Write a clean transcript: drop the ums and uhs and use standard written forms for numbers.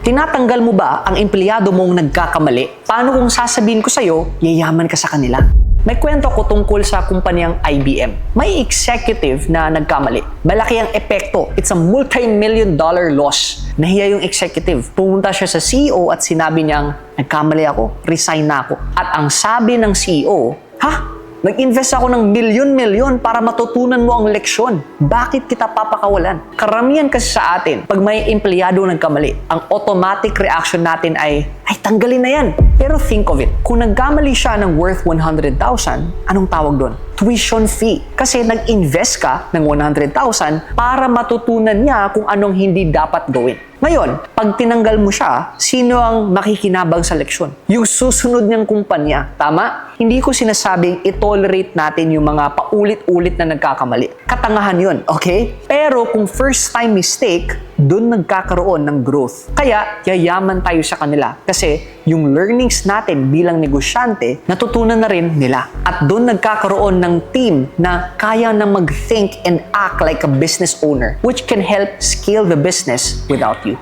Tinatanggal mo ba ang empleyado mong nagkakamali? Paano kung sasabihin ko sa'yo, yayaman ka sa kanila? May kwento ko tungkol sa kumpanyang IBM. May executive na nagkamali. Malaki ang epekto. It's a multi-million-dollar loss. Nahiya yung executive. Pumunta siya sa CEO at sinabi niyang, nagkamali ako, resign na ako. At ang sabi ng CEO, nag-invest ako ng milyon-milyon para matutunan mo ang leksyon. Bakit kita papakawalan? Karamihan kasi sa atin, pag may empleyado nagkamali, ang automatic reaction natin ay tanggalin na yan. Pero think of it, kung nagkamali siya ng worth 100,000, anong tawag doon? Tuition fee. Kasi nag-invest ka ng 100,000 para matutunan niya kung anong hindi dapat gawin. Ngayon, pag tinanggal mo siya, sino ang makikinabang sa leksyon? Yung susunod niyang kumpanya. Tama? Hindi ko sinasabing i-tolerate natin yung mga paulit-ulit na nagkakamali. Katangahan yun, okay? Pero kung first time mistake, doon nagkakaroon ng growth. Kaya, yayaman tayo sa kanila. Kasi yung learnings natin bilang negosyante, natutunan na rin nila. At doon nagkakaroon ng team na kaya na mag-think and act like a business owner, which can help scale the business without you.